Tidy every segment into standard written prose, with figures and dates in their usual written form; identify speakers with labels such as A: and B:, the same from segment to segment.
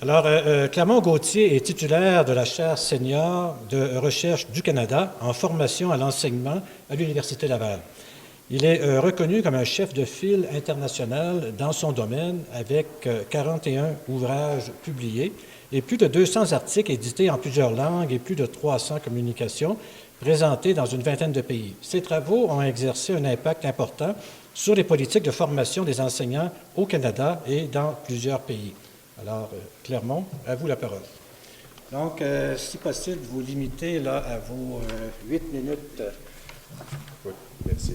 A: Clermont Gauthier est titulaire de la chaire senior de recherche du Canada en formation à l'enseignement à l'Université Laval. Il est reconnu comme un chef de file international dans son domaine avec 41 ouvrages publiés et plus de 200 articles édités en plusieurs langues et plus de 300 communications présentées dans une vingtaine de pays. Ses travaux ont exercé un impact important sur les politiques de formation des enseignants au Canada et dans plusieurs pays. Alors, Clermont, à vous la parole. Donc, si possible, vous limitez là, à vos 8 minutes.
B: Oui, merci.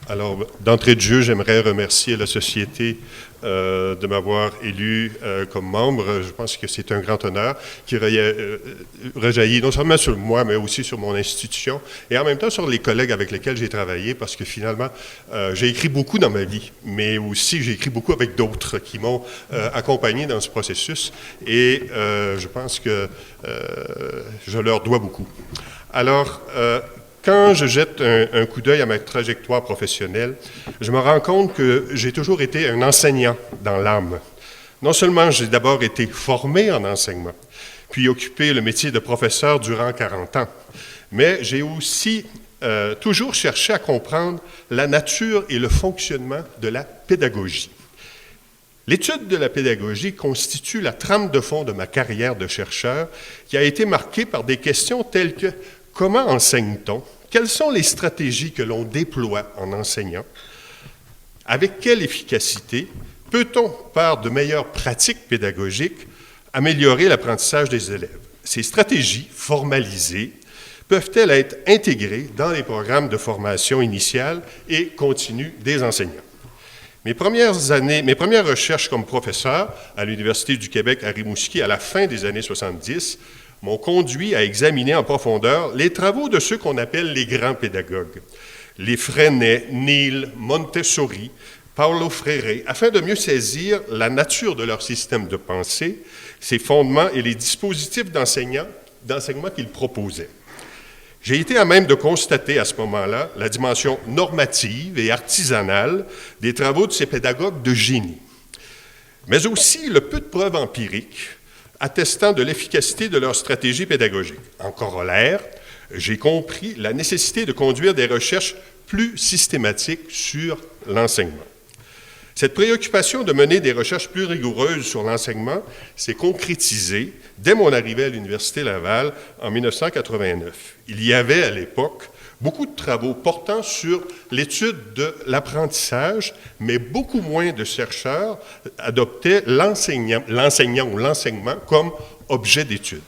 B: Alors, d'entrée de jeu, j'aimerais remercier la Société de m'avoir élu comme membre. Je pense que c'est un grand honneur qui rejaillit non seulement sur moi, mais aussi sur mon institution et en même temps sur les collègues avec lesquels j'ai travaillé parce que finalement, j'ai écrit beaucoup dans ma vie, mais aussi j'ai écrit beaucoup avec d'autres qui m'ont accompagné dans ce processus et je pense que je leur dois beaucoup. Alors, quand je jette un coup d'œil à ma trajectoire professionnelle, je me rends compte que j'ai toujours été un enseignant dans l'âme. Non seulement j'ai d'abord été formé en enseignement, puis occupé le métier de professeur durant 40 ans, mais j'ai aussi toujours cherché à comprendre la nature et le fonctionnement de la pédagogie. L'étude de la pédagogie constitue la trame de fond de ma carrière de chercheur qui a été marquée par des questions telles que comment enseigne-t-on? Quelles sont les stratégies que l'on déploie en enseignant? Avec quelle efficacité peut-on, par de meilleures pratiques pédagogiques, améliorer l'apprentissage des élèves? Ces stratégies formalisées peuvent-elles être intégrées dans les programmes de formation initiale et continue des enseignants? Mes premières recherches comme professeur à l'Université du Québec à Rimouski à la fin des années 70 m'ont conduit à examiner en profondeur les travaux de ceux qu'on appelle les grands pédagogues, les Freinet, Neal, Montessori, Paulo Freire, afin de mieux saisir la nature de leur système de pensée, ses fondements et les dispositifs d'enseignement qu'ils proposaient. J'ai été à même de constater à ce moment-là la dimension normative et artisanale des travaux de ces pédagogues de génie, mais aussi le peu de preuves empiriques attestant de l'efficacité de leur stratégie pédagogique. En corollaire, j'ai compris la nécessité de conduire des recherches plus systématiques sur l'enseignement. Cette préoccupation de mener des recherches plus rigoureuses sur l'enseignement s'est concrétisée dès mon arrivée à l'Université Laval en 1989. Il y avait à l'époque beaucoup de travaux portant sur l'étude de l'apprentissage, mais beaucoup moins de chercheurs adoptaient l'enseignant ou l'enseignement comme objet d'étude.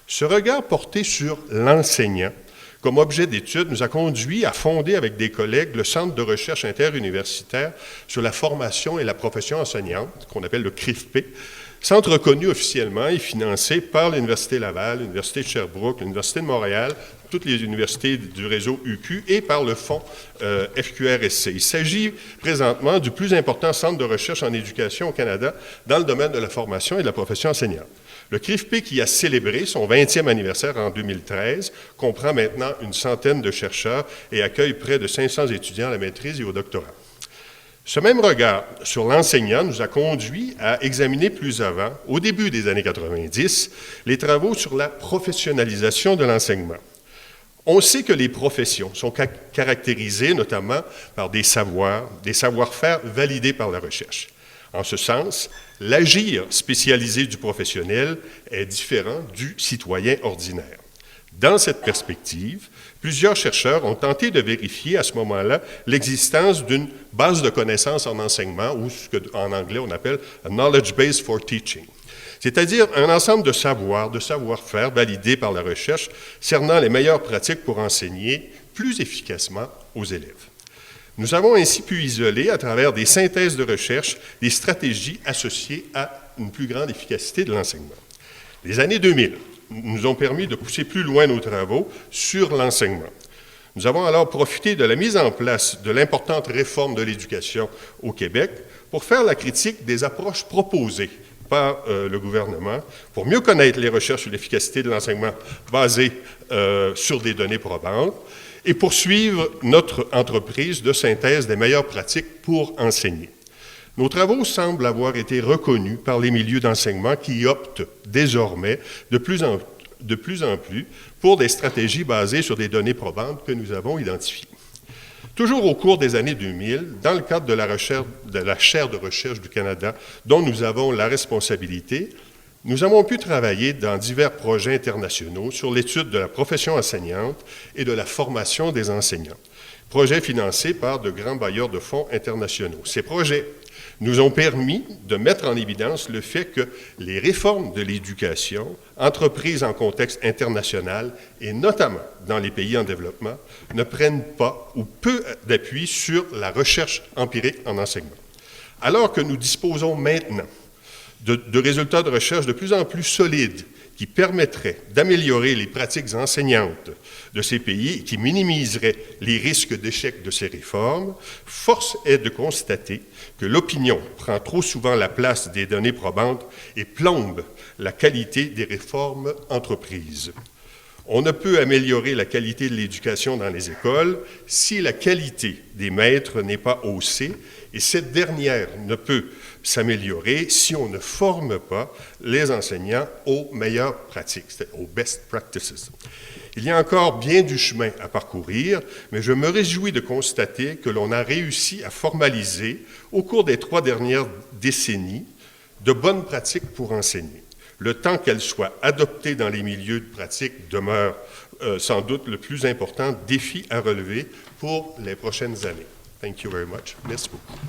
B: Ce regard porté sur l'enseignant comme objet d'étude nous a conduit à fonder avec des collègues le Centre de recherche interuniversitaire sur la formation et la profession enseignante, qu'on appelle le CRIFP, centre reconnu officiellement et financé par l'Université Laval, l'Université de Sherbrooke, l'Université de Montréal, toutes les universités du réseau UQ et par le fonds FQRSC. Il s'agit présentement du plus important centre de recherche en éducation au Canada dans le domaine de la formation et de la profession enseignante. Le CRIFP, qui a célébré son 20e anniversaire en 2013, comprend maintenant une centaine de chercheurs et accueille près de 500 étudiants à la maîtrise et au doctorat. Ce même regard sur l'enseignant nous a conduit à examiner plus avant, au début des années 90, les travaux sur la professionnalisation de l'enseignement. On sait que les professions sont caractérisées notamment par des savoir-faire validés par la recherche. En ce sens, l'agir spécialisé du professionnel est différent du citoyen ordinaire. Dans cette perspective, plusieurs chercheurs ont tenté de vérifier à ce moment-là l'existence d'une base de connaissances en enseignement, ou ce qu'en anglais on appelle « a knowledge base for teaching », c'est-à-dire un ensemble de savoir-faire validés par la recherche cernant les meilleures pratiques pour enseigner plus efficacement aux élèves. Nous avons ainsi pu isoler, à travers des synthèses de recherche, des stratégies associées à une plus grande efficacité de l'enseignement. Les années 2000 nous ont permis de pousser plus loin nos travaux sur l'enseignement. Nous avons alors profité de la mise en place de l'importante réforme de l'éducation au Québec pour faire la critique des approches proposées par le gouvernement pour mieux connaître les recherches sur l'efficacité de l'enseignement basées sur des données probantes et poursuivre notre entreprise de synthèse des meilleures pratiques pour enseigner. Nos travaux semblent avoir été reconnus par les milieux d'enseignement qui optent désormais de plus en plus pour des stratégies basées sur des données probantes que nous avons identifiées. Toujours au cours des années 2000, dans le cadre de la chaire de recherche du Canada, dont nous avons la responsabilité, nous avons pu travailler dans divers projets internationaux sur l'étude de la profession enseignante et de la formation des enseignants, projets financés par de grands bailleurs de fonds internationaux. Ces projets nous ont permis de mettre en évidence le fait que les réformes de l'éducation, entreprises en contexte international et notamment dans les pays en développement, ne prennent pas ou peu d'appui sur la recherche empirique en enseignement. Alors que nous disposons maintenant de résultats de recherche de plus en plus solides qui permettraient d'améliorer les pratiques enseignantes de ces pays et qui minimiseraient les risques d'échec de ces réformes, force est de constater que l'opinion prend trop souvent la place des données probantes et plombe la qualité des réformes entreprises. On ne peut améliorer la qualité de l'éducation dans les écoles si la qualité des maîtres n'est pas haussée, et cette dernière ne peut s'améliorer si on ne forme pas les enseignants aux meilleures pratiques, aux best practices. Il y a encore bien du chemin à parcourir, mais je me réjouis de constater que l'on a réussi à formaliser, au cours des 3 dernières décennies, de bonnes pratiques pour enseigner. Le temps qu'elles soient adoptées dans les milieux de pratique demeure sans doute le plus important défi à relever pour les prochaines années. Thank you very much. Merci beaucoup.